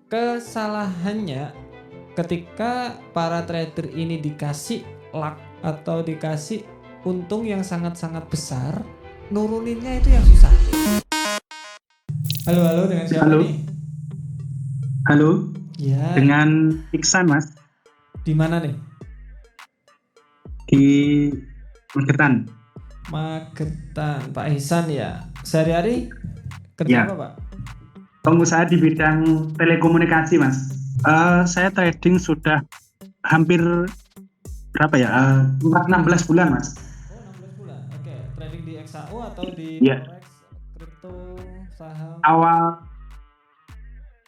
kesalahannya ketika para trader ini dikasih luck atau dikasih untung yang sangat-sangat besar, nuruninnya itu yang susah. Halo, dengan siapa Halo. nih? Halo, Ya, dengan Iksan Mas, di mana nih? di Magetan. Magetan, Pak Ihsan ya. Sehari-hari kerja Ya, apa, Pak? pengusaha di bidang telekomunikasi Mas. Saya trading sudah hampir berapa ya? 16 bulan Mas. Oh, 16 bulan. Oke, trading di XAU atau di Ya, forex, kripto, saham?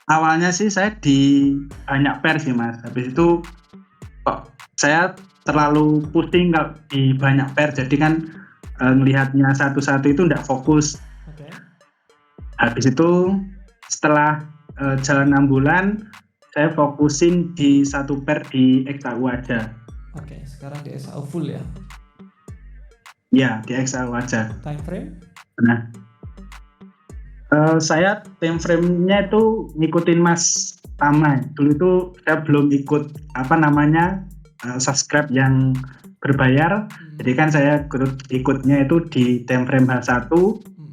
awalnya sih saya di banyak pair sih Mas. Habis itu kok saya terlalu pusing kalau di banyak pair, jadi kan melihatnya satu-satu itu tidak fokus. Oke. Habis itu setelah jalan 6 bulan, saya fokusin di satu pair di XAU aja. Oke, sekarang di XAU full ya. Ya, di XAU aja. Time frame? Nah, saya time frame-nya itu ngikutin Mas Tama. Dulu itu saya belum ikut subscribe yang berbayar. Jadi kan saya ikutnya itu di time frame H1,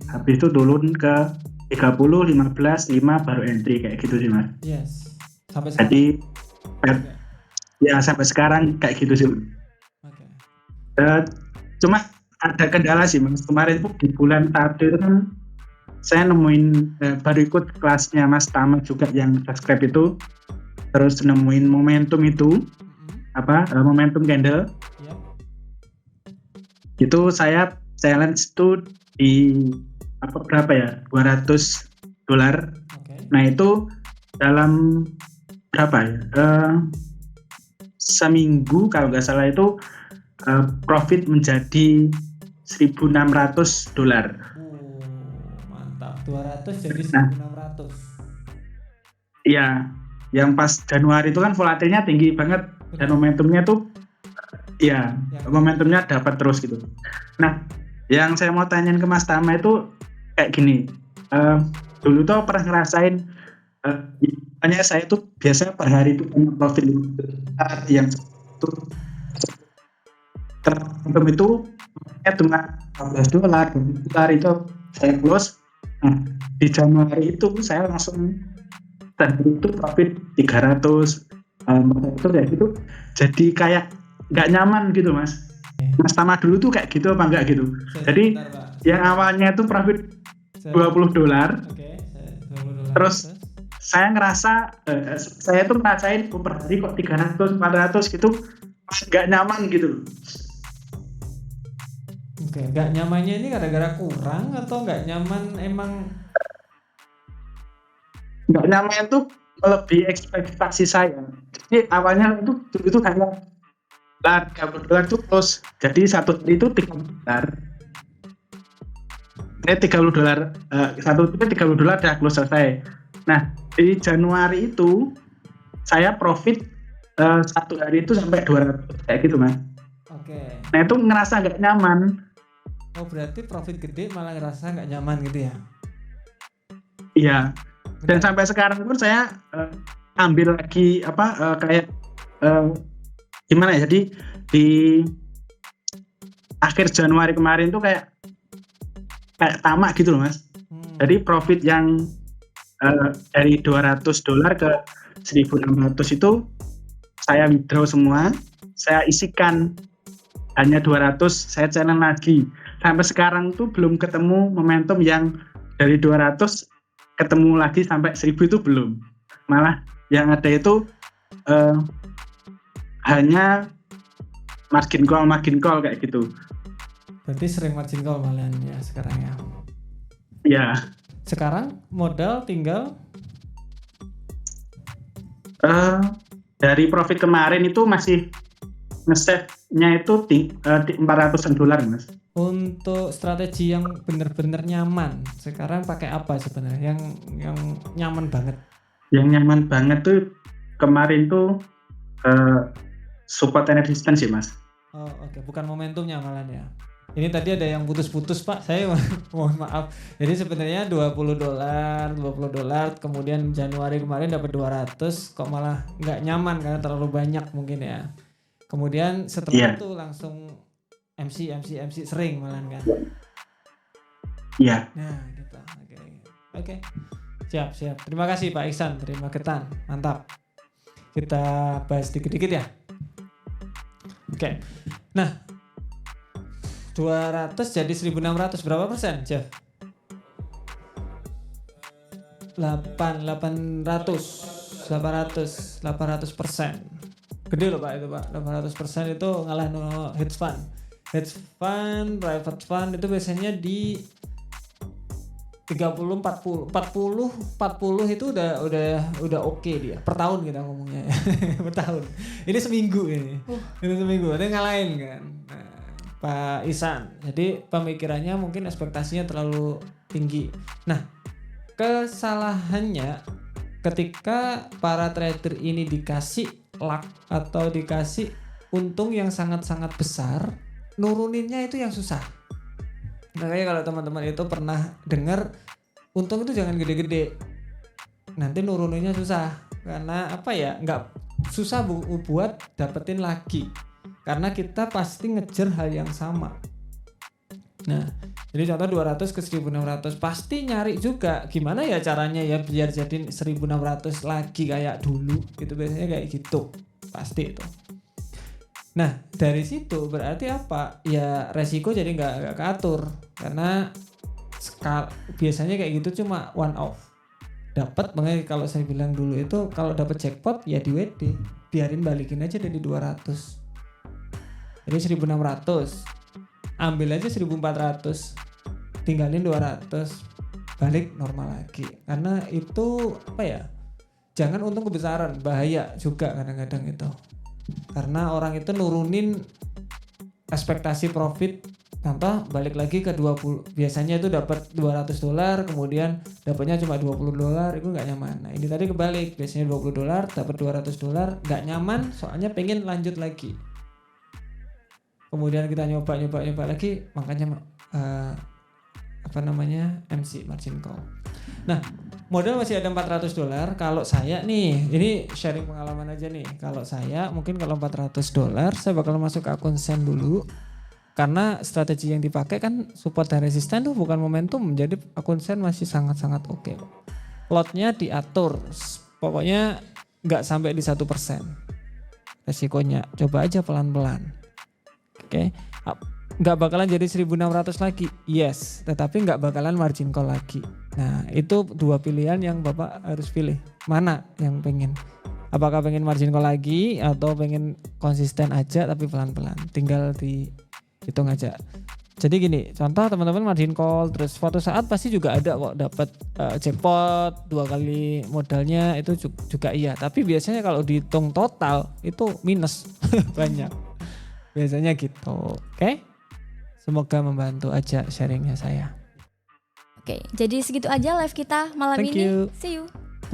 habis itu turun ke 30, 15, 5 baru entry kayak gitu sih Mas. Yes. Sampai sekarang. Jadi ya sampai sekarang kayak gitu sih. Oke. Cuma ada kendala sih Mas. Kemarin tuh di bulan 1 itu kan saya nemuin baru ikut kelasnya Mas Tama juga yang subscribe itu, terus nemuin momentum itu momentum candle. Yep. Itu saya challenge tuh di berapa ya, $200. Okay. Nah itu dalam berapa ya, seminggu kalau nggak salah itu profit menjadi $1.600. Mantap, 200 jadi 1.600. Iya, yang pas Januari itu kan volatilnya tinggi banget. Betul. Dan momentumnya tuh momentumnya dapat terus gitu. Nah, yang saya mau tanyain ke Mas Tama itu kayak gini, dulu tuh pernah ngerasain hanya saya tuh biasanya per hari itu punya profit yang tertentu itu cuma $14 itu saya close. Nah, di Januari itu saya langsung dan itu profit 300 itu kayak gitu, jadi kayak nggak nyaman gitu Mas. Mas Tama dulu tuh kayak gitu apa enggak gitu? Jadi yang awalnya itu profit $20, terus saya ngerasa saya tuh ngerasain per hari kok 300, 400 gitu, nggak nyaman gitu. Oke, nggak nyamannya ini gara-gara kurang atau nggak nyaman emang? Nggak nyaman itu melebihi ekspektasi saya. Jadi awalnya itu hanya $30 itu close, jadi satu itu $30. $30 satu itu $30 udah close selesai. Nah di Januari itu saya profit satu hari itu sampai 200 kayak gitu Mas. Oke. Nah itu ngerasa nggak nyaman. Oh berarti profit gede malah ngerasa nggak nyaman gitu ya? Iya. Dan sampai sekarang pun saya ambil lagi kayak gimana ya? Jadi di akhir Januari kemarin tuh kayak tamak gitu loh Mas. Jadi profit yang dari $200 ke 1.600 itu saya withdraw semua, saya isikan hanya 200, saya challenge lagi. Sampai sekarang tuh belum ketemu momentum yang dari 200 ketemu lagi sampai 1.000 itu belum. Malah yang ada itu hanya margin call kayak gitu. Berarti sering margin call malahan ya sekarang ya? Iya. Sekarang modal tinggal? Dari profit kemarin itu masih nge-save-nya itu $400 Mas. Untuk strategi yang benar-benar nyaman, sekarang pakai apa sebenarnya? Yang nyaman banget? Yang nyaman banget tuh kemarin tuh support and resistance sih Mas. Oh oke. Bukan momentumnya malahan ya? Ini tadi ada yang putus-putus Pak, saya mohon maaf. Jadi sebenarnya $20, kemudian Januari kemarin dapat 200, kok malah nggak nyaman karena terlalu banyak mungkin ya. Kemudian setelah itu langsung MC sering malahan kan. Iya. Nah gitu, oke. Siap. Terima kasih Pak Iksan, terima ketan, mantap. Kita bahas dikit-dikit ya. Oke. Nah, 200 jadi 1.600 berapa persen, Jeff? 800%. Gede loh Pak itu Pak. 800% itu ngalahin hedge fund. Hedge fund, private fund itu biasanya di 30 40 itu udah oke dia. Per tahun kita ngomongnya ya. Per tahun. Ini seminggu ini. Ini seminggu. Ini ngalahin kan. Nah, Pak Isan. Jadi pemikirannya mungkin ekspektasinya terlalu tinggi. Nah, kesalahannya ketika para trader ini dikasih luck atau dikasih untung yang sangat-sangat besar, nuruninnya itu yang susah. Makanya kalau teman-teman itu pernah dengar untung itu jangan gede-gede, nanti nuruninnya susah. Karena apa ya, nggak susah buat dapetin lagi, karena kita pasti ngejar hal yang sama. Nah, jadi contoh 200 ke 1.600 pasti nyari juga gimana ya caranya ya biar jadi 1.600 lagi kayak dulu gitu, biasanya kayak gitu pasti itu. Nah dari situ berarti apa ya, resiko jadi nggak keatur, karena biasanya kayak gitu cuma one off dapat. Makanya kalau saya bilang dulu itu kalau dapat jackpot ya di WD biarin balikin aja dari 200, jadi 1.600 ambil aja 1.400, tinggalin 200, balik normal lagi. Karena itu apa ya, jangan untung kebesaran, bahaya juga kadang-kadang itu. Karena orang itu nurunin ekspektasi profit. Contoh balik lagi ke 20, biasanya itu dapat $200, kemudian dapatnya cuma $20, itu nggak nyaman. Nah ini tadi kebalik, biasanya $20 dapat $200, nggak nyaman soalnya pengen lanjut lagi. Kemudian kita nyoba lagi, makanya MC margin call. Nah modal masih ada $400. Kalau saya nih, ini sharing pengalaman aja nih. Kalau saya mungkin kalau $400 saya bakal masuk ke akun Sen dulu. Karena strategi yang dipakai kan support dan resisten tuh bukan momentum, jadi akun Sen masih sangat-sangat oke. Lotnya diatur, pokoknya nggak sampai di 1%. Resikonya coba aja pelan-pelan. Oke. Nggak bakalan jadi 1.600 lagi, yes, tetapi nggak bakalan margin call lagi. Nah itu dua pilihan yang Bapak harus pilih, mana yang pengen. Apakah pengen margin call lagi atau pengen konsisten aja tapi pelan-pelan, tinggal dihitung aja. Jadi gini, contoh teman-teman margin call terus suatu saat pasti juga ada kok dapat jackpot 2 kali modalnya, itu juga iya, tapi biasanya kalau dihitung total itu minus banyak biasanya gitu. Oke? Semoga membantu aja sharingnya saya. Oke, jadi segitu aja live kita malam Thank ini. you. See you.